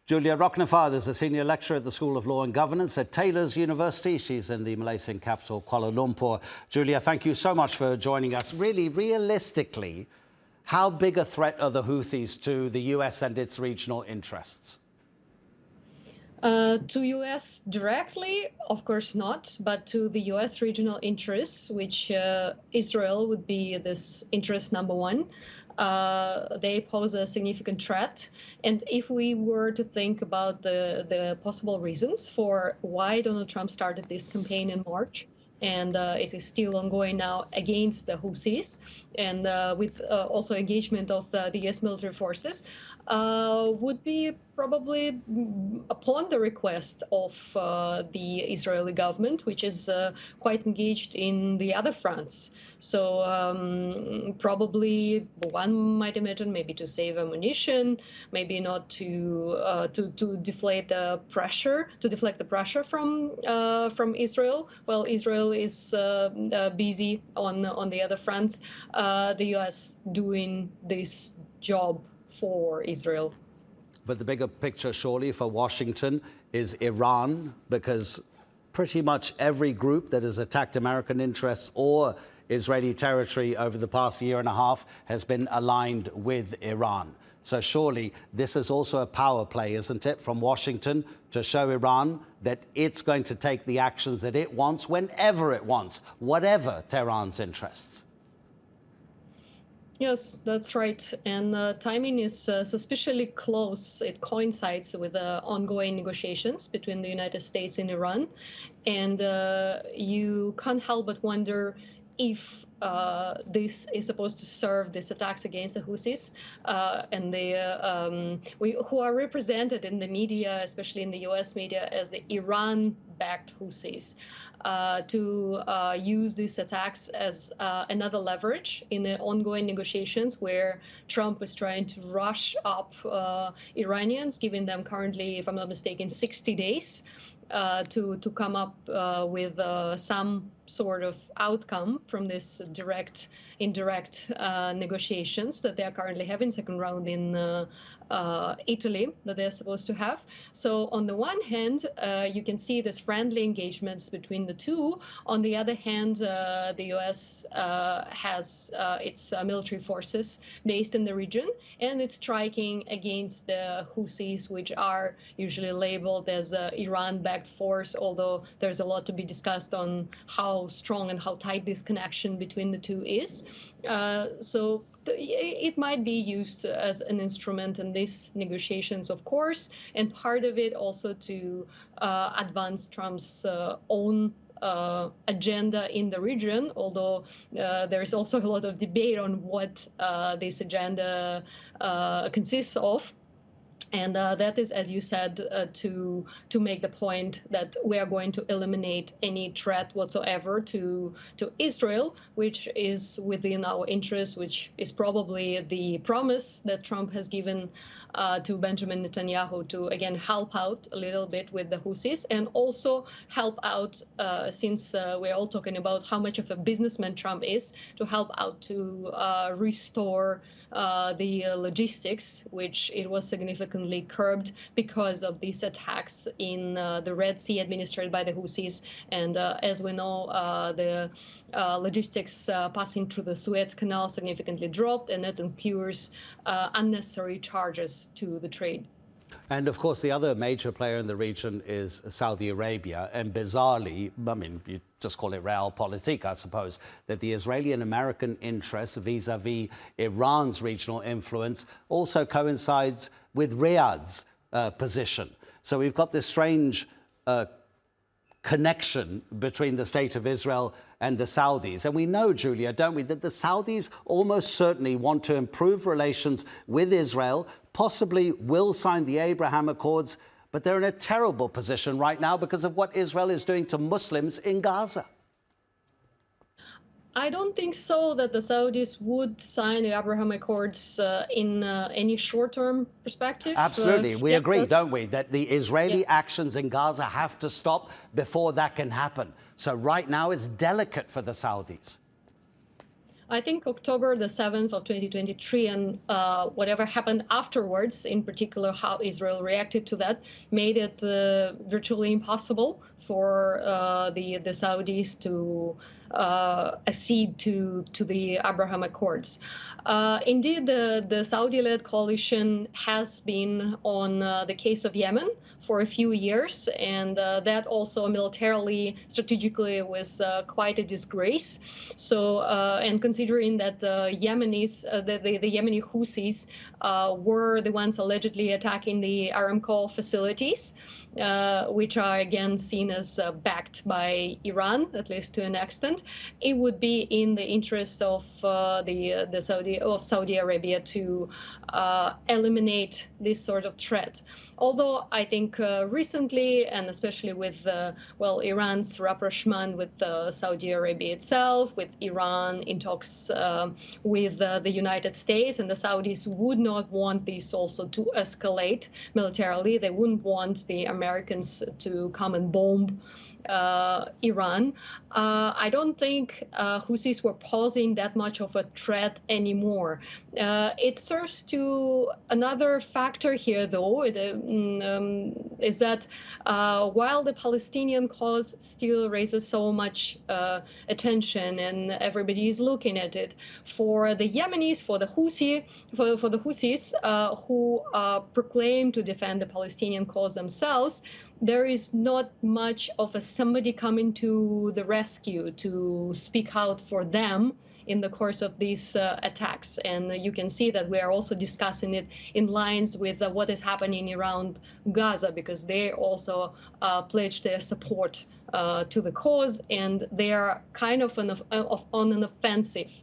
Julia Roknifard is a senior lecturer at the School of Law and Governance at Taylor's University. She's in the Malaysian capital, Kuala Lumpur. Julia, thank you so much for joining us. Really, realistically, how big a threat are the Houthis to the US and its regional interests? To US directly, of course not, but to the US regional interests, which Israel would be this interest number one. They pose a significant threat. And if we were to think about the possible reasons for why Donald Trump started this campaign in March, and it is still ongoing now against the Houthis, and with also engagement of the US military forces, would be probably upon the request of the Israeli government, which is quite engaged in the other fronts. So probably one might imagine maybe to save ammunition, maybe not to deflate the pressure, from Israel. While Israel is busy on the other fronts, the US doing this job for Israel. But the bigger picture, surely, for Washington is Iran, because pretty much every group that has attacked American interests or Israeli territory over the past year and a half has been aligned with Iran. So surely this is also a power play, isn't it, from Washington to show Iran that it's going to take the actions that it wants whenever it wants, whatever Tehran's interests. Yes, that's right. And timing is suspiciously close. It coincides with the ongoing negotiations between the United States and Iran. And you can't help but wonder if this is supposed to serve these attacks against the Houthis and who are represented in the media, especially in the US media, as the Iran-backed Houthis, to use these attacks as another leverage in the ongoing negotiations where Trump is trying to rush up Iranians, giving them currently, if I'm not mistaken, 60 days to come up with some sort of outcome from this indirect negotiations that they are currently having, second round in Italy that they're supposed to have. So on the one hand, you can see this friendly engagements between the two. On the other hand, the US has its military forces based in the region, and it's striking against the Houthis, which are usually labeled as Iran-backed force, although there's a lot to be discussed on how strong and how tight this connection between the two is. So it might be used as an instrument in these negotiations, of course, and part of it also to advance Trump's own agenda in the region, although there's also a lot of debate on what this agenda consists of. And that is, as you said, to make the point that we are going to eliminate any threat whatsoever to Israel, which is within our interest, which is probably the promise that Trump has given to Benjamin Netanyahu to, again, help out a little bit with the Houthis and also help out, since we're all talking about how much of a businessman Trump is, to help out to restore the logistics, which it was significantly curbed because of these attacks in the Red Sea administered by the Houthis. And as we know, the logistics passing through the Suez Canal significantly dropped, and it incurs unnecessary charges to the trade. And of course, the other major player in the region is Saudi Arabia. And bizarrely, I mean, you just call it realpolitik, I suppose, that the Israeli and American interests vis-a-vis Iran's regional influence also coincides with Riyadh's position. So we've got this strange connection between the state of Israel and the Saudis. And we know, Julia, don't we, that the Saudis almost certainly want to improve relations with Israel, possibly will sign the Abraham Accords, but they're in a terrible position right now because of what Israel is doing to Muslims in Gaza. I don't think so that the Saudis would sign the Abraham Accords in any short-term perspective. Absolutely. We agree, don't we, that the Israeli actions in Gaza have to stop before that can happen. So right now it's delicate for the Saudis. I think October the 7th of 2023 and whatever happened afterwards, in particular how Israel reacted to that, made it virtually impossible for the Saudis to accede to the Abraham Accords. Indeed, the Saudi-led coalition has been on the case of Yemen for a few years, and that also militarily, strategically was quite a disgrace. So, and considering that the Yemenis, the Yemeni Houthis were the ones allegedly attacking the Aramco facilities, which are again seen as backed by Iran, at least to an extent, it would be in the interest of Saudi Arabia to eliminate this sort of threat. Although I think recently, and especially with Iran's rapprochement with Saudi Arabia itself, with Iran in talks with the United States, and the Saudis would not want this also to escalate militarily. They wouldn't want the Americans to come and bomb Iran. I don't think Houthis were posing that much of a threat anymore. It serves to another factor here, though, is that while the Palestinian cause still raises so much attention and everybody is looking at it, for the Yemenis, for the Houthis who proclaim to defend the Palestinian cause themselves, there is not much of somebody coming to the rescue to speak out for them in the course of these attacks. And you can see that we are also discussing it in lines with what is happening around Gaza, because they also pledged their support to the cause, and they are kind of on an offensive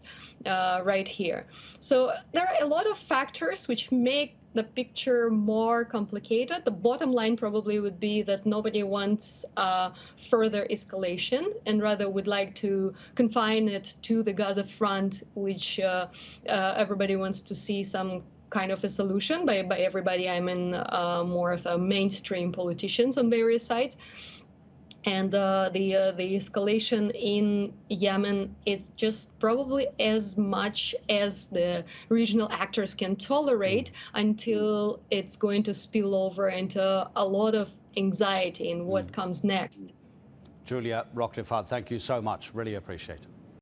right here. So there are a lot of factors which make the picture more complicated. The bottom line probably would be that nobody wants further escalation and rather would like to confine it to the Gaza front, which everybody wants to see some kind of a solution. By everybody, I mean more of a mainstream politicians on various sides. And the escalation in Yemen is just probably as much as the regional actors can tolerate until it's going to spill over into a lot of anxiety in what comes next. Julia Roknifard, thank you so much. Really appreciate it.